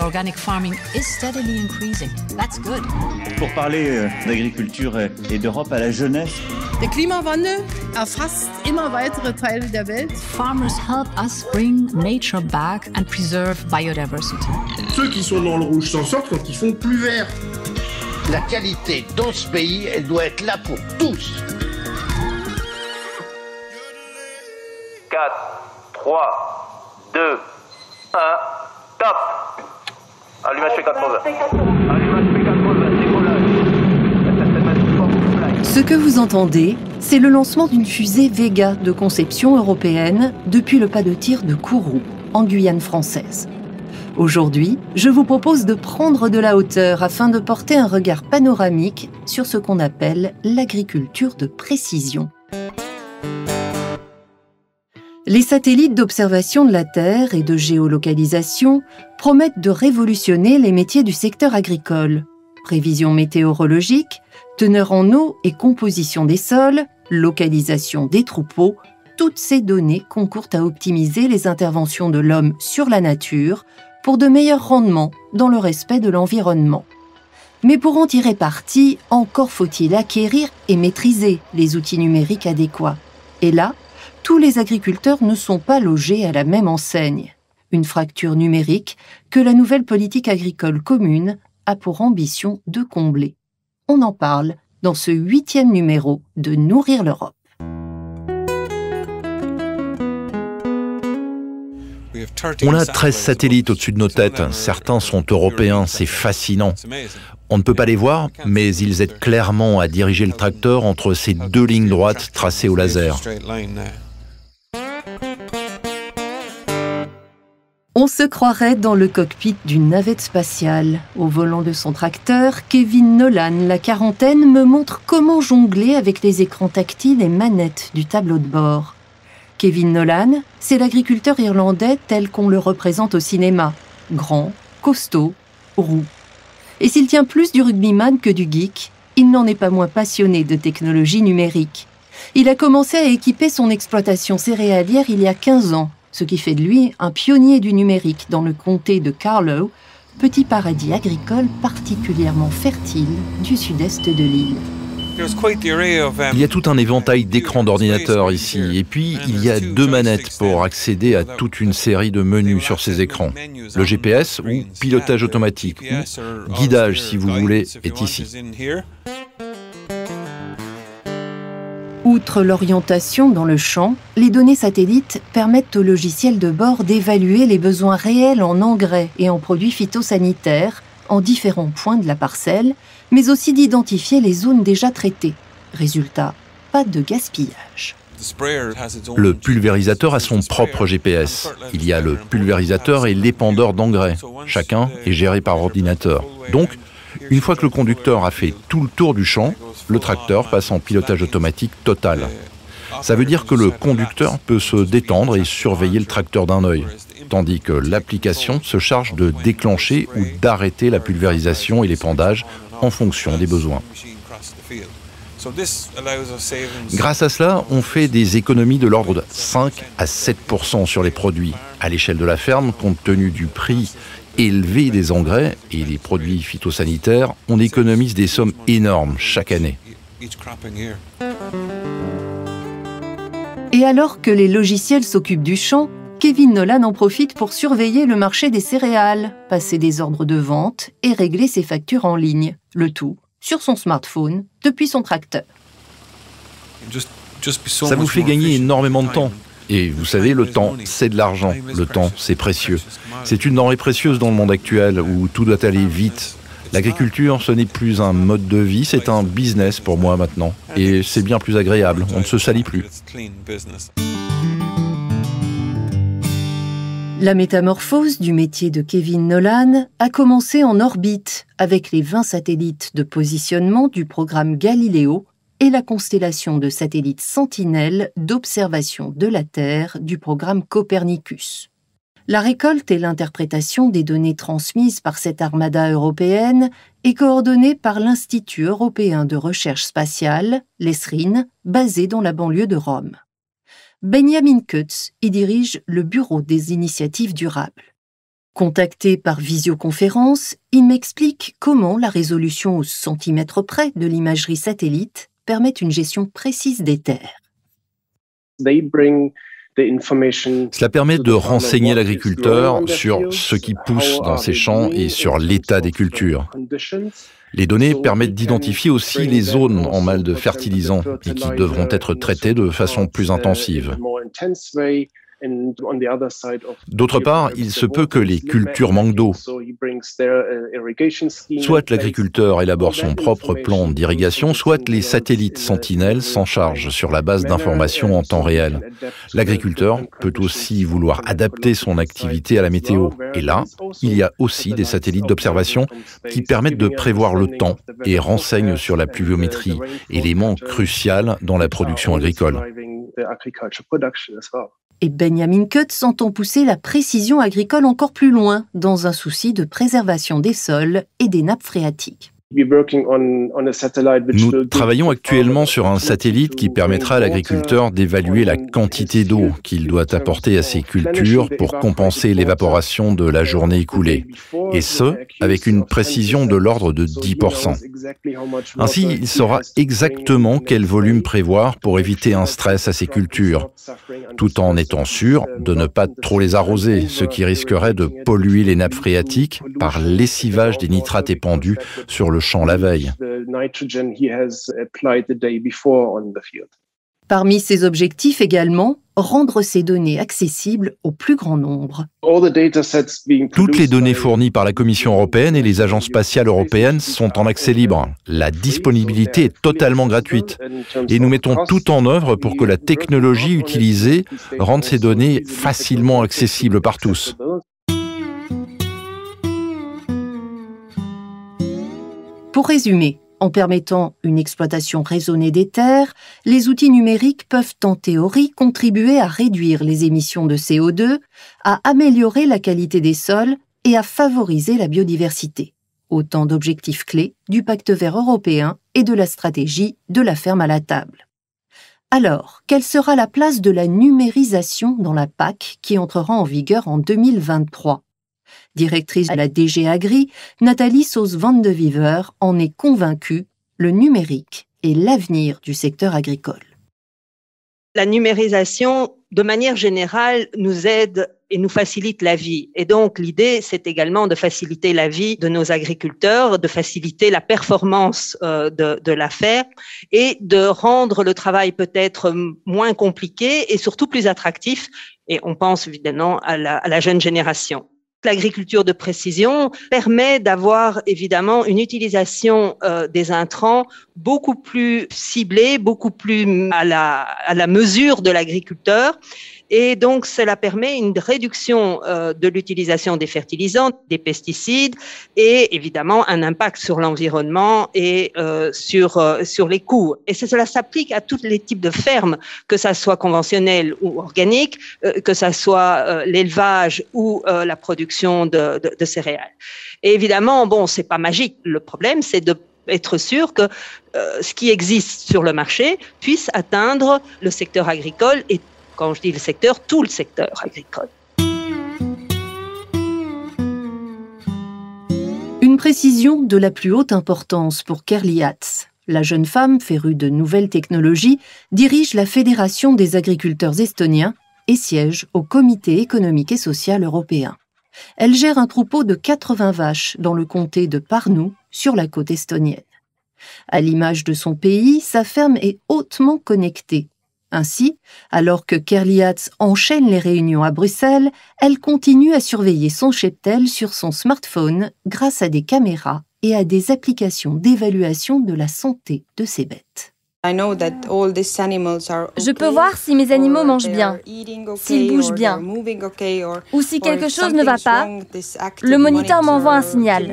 Organic farming is steadily increasing. That's good. Pour parler d'agriculture et d'Europe à la jeunesse. Der Klimawandel erfasst immer weitere Teile der Welt. Farmers help us bring nature back and preserve biodiversity. Ceux qui sont dans le rouge s'en sortent quand ils font plus vert. La qualité dans ce pays, elle doit être là pour tous. 4, 3, 2, 1, top. Allumage P80. Allumage P80, décollage. Ce que vous entendez, c'est le lancement d'une fusée Vega de conception européenne depuis le pas de tir de Kourou, en Guyane française. Aujourd'hui, je vous propose de prendre de la hauteur afin de porter un regard panoramique sur ce qu'on appelle l'agriculture de précision. Les satellites d'observation de la Terre et de géolocalisation promettent de révolutionner les métiers du secteur agricole. Prévision météorologique, teneur en eau et composition des sols, localisation des troupeaux, toutes ces données concourent à optimiser les interventions de l'homme sur la nature pour de meilleurs rendements dans le respect de l'environnement. Mais pour en tirer parti, encore faut-il acquérir et maîtriser les outils numériques adéquats. Et là, tous les agriculteurs ne sont pas logés à la même enseigne. Une fracture numérique que la nouvelle politique agricole commune a pour ambition de combler. On en parle dans ce 8e numéro de Nourrir l'Europe. On a 13 satellites au-dessus de nos têtes. Certains sont européens, c'est fascinant. On ne peut pas les voir, mais ils aident clairement à diriger le tracteur entre ces deux lignes droites tracées au laser. On se croirait dans le cockpit d'une navette spatiale. Au volant de son tracteur, Kevin Nolan, la quarantaine, me montre comment jongler avec les écrans tactiles et manettes du tableau de bord. Kevin Nolan, c'est l'agriculteur irlandais tel qu'on le représente au cinéma. Grand, costaud, roux. Et s'il tient plus du rugbyman que du geek, il n'en est pas moins passionné de technologie numérique. Il a commencé à équiper son exploitation céréalière il y a 15 ans, ce qui fait de lui un pionnier du numérique dans le comté de Carlow, petit paradis agricole particulièrement fertile du sud-est de l'île. Il y a tout un éventail d'écrans d'ordinateur ici, et puis il y a deux manettes pour accéder à toute une série de menus sur ces écrans. Le GPS, ou pilotage automatique, ou guidage si vous voulez, est ici. Outre l'orientation dans le champ, les données satellites permettent au logiciel de bord d'évaluer les besoins réels en engrais et en produits phytosanitaires en différents points de la parcelle, mais aussi d'identifier les zones déjà traitées. Résultat, pas de gaspillage. Le pulvérisateur a son propre GPS. Il y a le pulvérisateur et l'épandeur d'engrais. Chacun est géré par ordinateur. Donc, une fois que le conducteur a fait tout le tour du champ, le tracteur passe en pilotage automatique total. Ça veut dire que le conducteur peut se détendre et surveiller le tracteur d'un œil, tandis que l'application se charge de déclencher ou d'arrêter la pulvérisation et l'épandage en fonction des besoins. Grâce à cela, on fait des économies de l'ordre de 5 à 7% sur les produits. À l'échelle de la ferme, compte tenu du prix élevé des engrais et des produits phytosanitaires, on économise des sommes énormes chaque année. Et alors que les logiciels s'occupent du champ, Kevin Nolan en profite pour surveiller le marché des céréales, passer des ordres de vente et régler ses factures en ligne. Le tout sur son smartphone, depuis son tracteur. Ça vous fait gagner énormément de temps. Et vous savez, le temps, c'est de l'argent. Le temps, c'est précieux. C'est une denrée précieuse dans le monde actuel où tout doit aller vite. L'agriculture, ce n'est plus un mode de vie, c'est un business pour moi maintenant. Et c'est bien plus agréable, on ne se salit plus. La métamorphose du métier de Kevin Nolan a commencé en orbite avec les 20 satellites de positionnement du programme Galileo et la constellation de satellites Sentinelle d'observation de la Terre du programme Copernicus. La récolte et l'interprétation des données transmises par cette armada européenne est coordonnée par l'Institut européen de recherche spatiale, l'ESRIN, basé dans la banlieue de Rome. Benjamin Kutz y dirige le Bureau des initiatives durables. Contacté par visioconférence, il m'explique comment la résolution au centimètre près de l'imagerie satellite permet une gestion précise des terres. Cela permet de renseigner l'agriculteur sur ce qui pousse dans ses champs et sur l'état des cultures. Les données permettent d'identifier aussi les zones en mal de fertilisants et qui devront être traitées de façon plus intensive. D'autre part, il se peut que les cultures manquent d'eau. Soit l'agriculteur élabore son propre plan d'irrigation, soit les satellites sentinelles s'en chargent sur la base d'informations en temps réel. L'agriculteur peut aussi vouloir adapter son activité à la météo. Et là, il y a aussi des satellites d'observation qui permettent de prévoir le temps et renseignent sur la pluviométrie, élément crucial dans la production agricole. Et Benjamin Kutz entend pousser la précision agricole encore plus loin, dans un souci de préservation des sols et des nappes phréatiques. Nous travaillons actuellement sur un satellite qui permettra à l'agriculteur d'évaluer la quantité d'eau qu'il doit apporter à ses cultures pour compenser l'évaporation de la journée écoulée, et ce, avec une précision de l'ordre de 10%. Ainsi, il saura exactement quel volume prévoir pour éviter un stress à ses cultures, tout en étant sûr de ne pas trop les arroser, ce qui risquerait de polluer les nappes phréatiques par lessivage des nitrates épandus sur le champ la veille. Parmi ces objectifs également, rendre ces données accessibles au plus grand nombre. Toutes les données fournies par la Commission européenne et les agences spatiales européennes sont en accès libre. La disponibilité est totalement gratuite. Et nous mettons tout en œuvre pour que la technologie utilisée rende ces données facilement accessibles par tous. Pour résumer, en permettant une exploitation raisonnée des terres, les outils numériques peuvent en théorie contribuer à réduire les émissions de CO2, à améliorer la qualité des sols et à favoriser la biodiversité. Autant d'objectifs clés du Pacte vert européen et de la stratégie de la ferme à la table. Alors, quelle sera la place de la numérisation dans la PAC qui entrera en vigueur en 2023 ? Directrice à la DG Agri, Nathalie Sauce-Van de Viver en est convaincue, le numérique est l'avenir du secteur agricole. La numérisation, de manière générale, nous aide et nous facilite la vie. Et donc, l'idée, c'est également de faciliter la vie de nos agriculteurs, de faciliter la performance de la ferme et de rendre le travail peut-être moins compliqué et surtout plus attractif. Et on pense évidemment à la jeune génération. L'agriculture de précision permet d'avoir évidemment une utilisation des intrants beaucoup plus ciblée, beaucoup plus à la mesure de l'agriculteur. Et donc, cela permet une réduction de l'utilisation des fertilisants, des pesticides et évidemment un impact sur l'environnement et sur les coûts. Et cela s'applique à tous les types de fermes, que ça soit conventionnel ou organique, que ça soit l'élevage ou la production de céréales. Et évidemment, bon, c'est pas magique. Le problème, c'est d'être sûr que ce qui existe sur le marché puisse atteindre le secteur agricole et quand je dis le secteur, tout le secteur agricole. Une précision de la plus haute importance pour Kerli Hatz. La jeune femme, férue de nouvelles technologies, dirige la Fédération des agriculteurs estoniens et siège au Comité économique et social européen. Elle gère un troupeau de 80 vaches dans le comté de Pärnu, sur la côte estonienne. À l'image de son pays, sa ferme est hautement connectée. Ainsi, alors que Kerli Hatz enchaîne les réunions à Bruxelles, elle continue à surveiller son cheptel sur son smartphone grâce à des caméras et à des applications d'évaluation de la santé de ses bêtes. Je peux voir si mes animaux mangent bien, s'ils bougent bien, ou si quelque chose ne va pas. Le moniteur m'envoie un signal.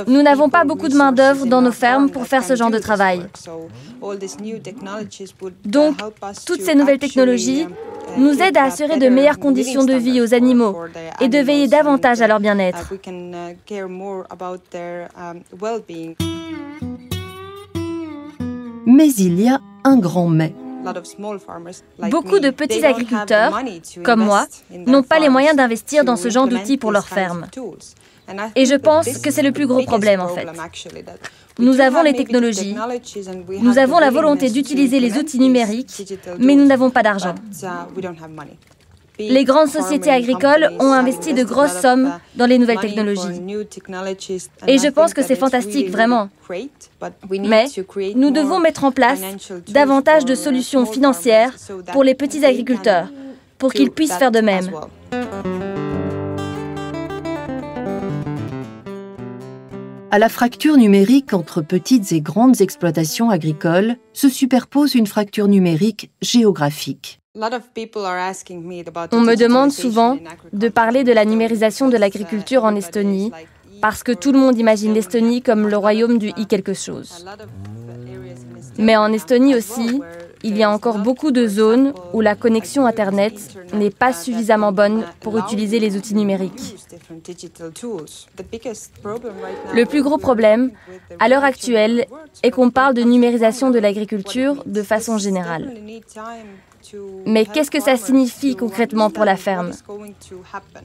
Nous n'avons pas beaucoup de main-d'œuvre dans nos fermes pour faire ce genre de travail. Donc, toutes ces nouvelles technologies nous aident à assurer de meilleures conditions de vie aux animaux et de veiller davantage à leur bien-être. Mais il y a un grand mais. Beaucoup de petits agriculteurs, comme moi, n'ont pas les moyens d'investir dans ce genre d'outils pour leurs fermes. Et je pense que c'est le plus gros problème, en fait. Nous avons les technologies, nous avons la volonté d'utiliser les outils numériques, mais nous n'avons pas d'argent. Les grandes sociétés agricoles ont investi de grosses sommes dans les nouvelles technologies. Et je pense que c'est fantastique, vraiment. Mais nous devons mettre en place davantage de solutions financières pour les petits agriculteurs, pour qu'ils puissent faire de même. À la fracture numérique entre petites et grandes exploitations agricoles se superpose une fracture numérique géographique. On me demande souvent de parler de la numérisation de l'agriculture en Estonie, parce que tout le monde imagine l'Estonie comme le royaume du quelque chose. Mais en Estonie aussi, il y a encore beaucoup de zones où la connexion Internet n'est pas suffisamment bonne pour utiliser les outils numériques. Le plus gros problème, à l'heure actuelle, est qu'on parle de numérisation de l'agriculture de façon générale. Mais qu'est-ce que ça signifie concrètement pour la ferme?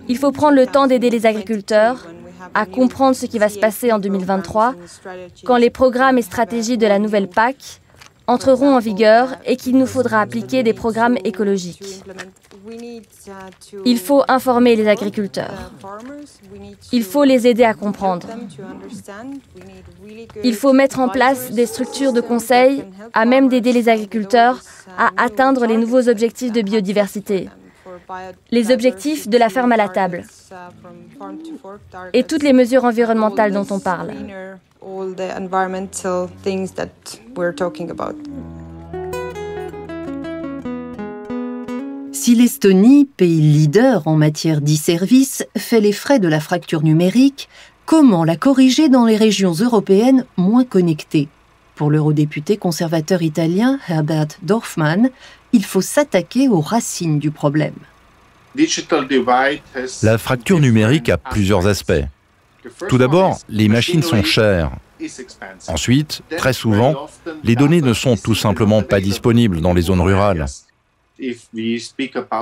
Il faut prendre le temps d'aider les agriculteurs à comprendre ce qui va se passer en 2023, quand les programmes et stratégies de la nouvelle PAC entreront en vigueur et qu'il nous faudra appliquer des programmes écologiques. Il faut informer les agriculteurs. Il faut les aider à comprendre. Il faut mettre en place des structures de conseil à même d'aider les agriculteurs à atteindre les nouveaux objectifs de biodiversité, les objectifs de la ferme à la table et toutes les mesures environnementales dont on parle. Si l'Estonie, pays leader en matière d'e-service, fait les frais de la fracture numérique, comment la corriger dans les régions européennes moins connectées? Pour l'eurodéputé conservateur italien Herbert Dorfmann, il faut s'attaquer aux racines du problème. La fracture numérique a plusieurs aspects. Tout d'abord, les machines sont chères. Ensuite, très souvent, les données ne sont tout simplement pas disponibles dans les zones rurales.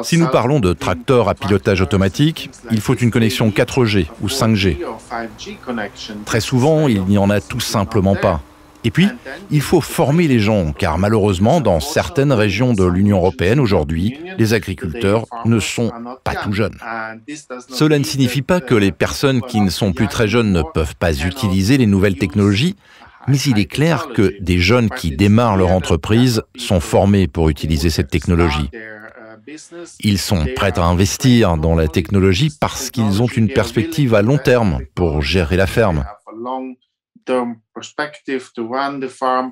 Si nous parlons de tracteurs à pilotage automatique, il faut une connexion 4G ou 5G. Très souvent, il n'y en a tout simplement pas. Et puis, il faut former les gens, car malheureusement, dans certaines régions de l'Union européenne aujourd'hui, les agriculteurs ne sont pas tout jeunes. Cela ne signifie pas que les personnes qui ne sont plus très jeunes ne peuvent pas utiliser les nouvelles technologies, mais il est clair que des jeunes qui démarrent leur entreprise sont formés pour utiliser cette technologie. Ils sont prêts à investir dans la technologie parce qu'ils ont une perspective à long terme pour gérer la ferme.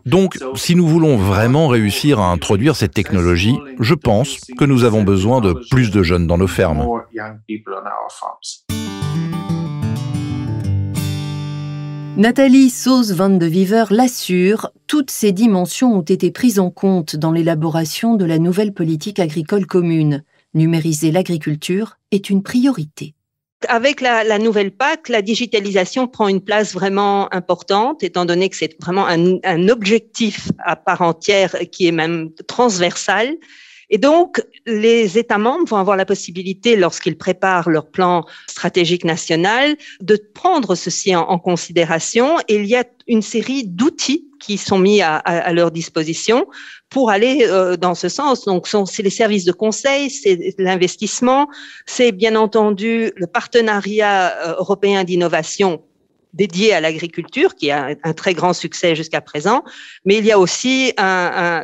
Donc, si nous voulons vraiment réussir à introduire cette technologie, je pense que nous avons besoin de plus de jeunes dans nos fermes. Nathalie Sauze-Van de Viver l'assure, toutes ces dimensions ont été prises en compte dans l'élaboration de la nouvelle politique agricole commune. Numériser l'agriculture est une priorité. Avec la nouvelle PAC, la digitalisation prend une place vraiment importante, étant donné que c'est vraiment un objectif à part entière qui est même transversal. Et donc, les États membres vont avoir la possibilité, lorsqu'ils préparent leur plan stratégique national, de prendre ceci en considération. Et il y a une série d'outils qui sont mis à leur disposition pour aller dans ce sens. Donc, c'est les services de conseil, c'est l'investissement, c'est bien entendu le partenariat européen d'innovation dédié à l'agriculture, qui a un très grand succès jusqu'à présent, mais il y a aussi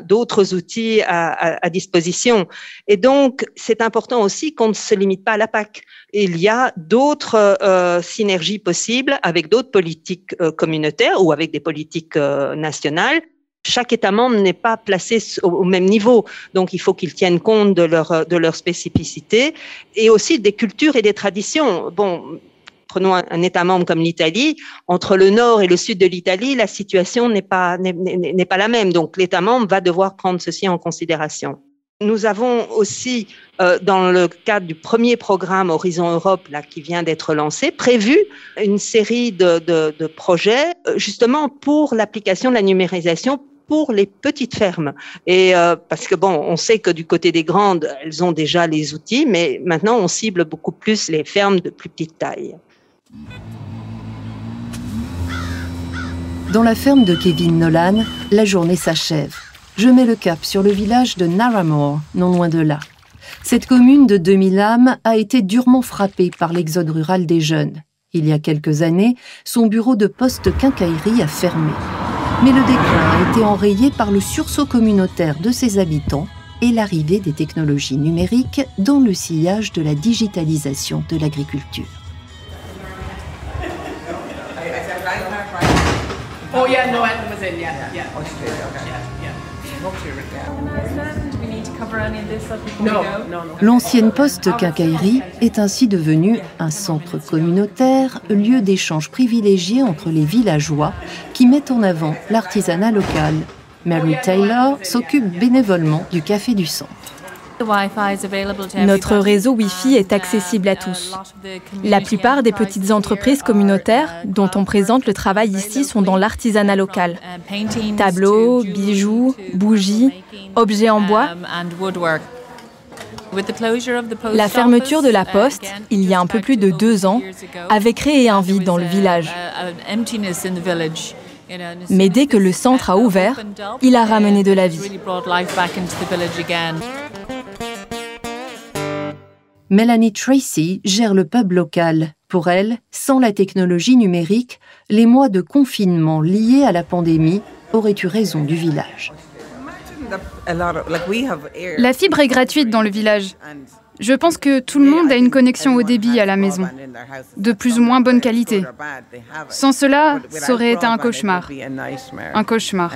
d'autres outils à disposition. Et donc, c'est important aussi qu'on ne se limite pas à la PAC. Il y a d'autres synergies possibles avec d'autres politiques communautaires ou avec des politiques nationales. Chaque État membre n'est pas placé au même niveau, donc il faut qu'ils tiennent compte de leur spécificité et aussi des cultures et des traditions. Bon, prenons un État membre comme l'Italie, entre le nord et le sud de l'Italie, la situation n'est pas la même. Donc, l'État membre va devoir prendre ceci en considération. Nous avons aussi, dans le cadre du premier programme Horizon Europe, là, qui vient d'être lancé, prévu une série de projets, justement, pour l'application de la numérisation pour les petites fermes. Et parce que bon, on sait que du côté des grandes, elles ont déjà les outils, mais maintenant on cible beaucoup plus les fermes de plus petite taille. Dans la ferme de Kevin Nolan, la journée s'achève. Je mets le cap sur le village de Narramore, non loin de là. Cette commune de 2000 âmes a été durement frappée par l'exode rural des jeunes. Il y a quelques années, son bureau de poste quincaillerie a fermé. Mais le déclin a été enrayé par le sursaut communautaire de ses habitants et l'arrivée des technologies numériques dans le sillage de la digitalisation de l'agriculture. Oh yeah, no, mademoiselle, yeah. L'ancienne poste quincaillerie est ainsi devenue un centre communautaire, lieu d'échange privilégié entre les villageois qui mettent en avant l'artisanat local. Mary Taylor s'occupe bénévolement du café du centre. Notre réseau Wi-Fi est accessible à tous. La plupart des petites entreprises communautaires dont on présente le travail ici sont dans l'artisanat local. Tableaux, bijoux, bougies, objets en bois. La fermeture de la poste, il y a un peu plus de 2 ans, avait créé un vide dans le village. Mais dès que le centre a ouvert, il a ramené de la vie. Melanie Tracy gère le pub local. Pour elle, sans la technologie numérique, les mois de confinement liés à la pandémie auraient eu raison du village. La fibre est gratuite dans le village. Je pense que tout le monde a une connexion au débit à la maison, de plus ou moins bonne qualité. Sans cela, ça aurait été un cauchemar. Un cauchemar.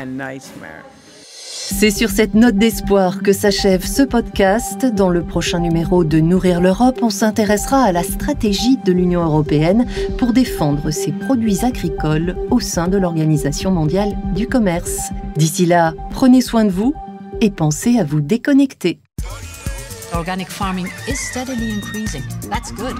C'est sur cette note d'espoir que s'achève ce podcast. Dans le prochain numéro de Nourrir l'Europe, on s'intéressera à la stratégie de l'Union européenne pour défendre ses produits agricoles au sein de l'Organisation mondiale du commerce. D'ici là, prenez soin de vous et pensez à vous déconnecter. Organic farming is steadily increasing. That's good.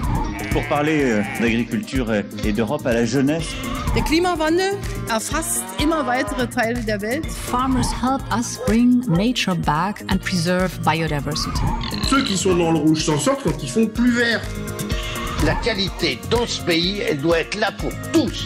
Pour parler d'agriculture et d'Europe à la jeunesse. Der Klimawandel erfasst immer weitere Teile der Welt. Farmers help us bring nature back and preserve biodiversity. Ceux qui sont dans le rouge s'en sortent quand ils font plus vert. La qualité dans ce pays, elle doit être là pour tous.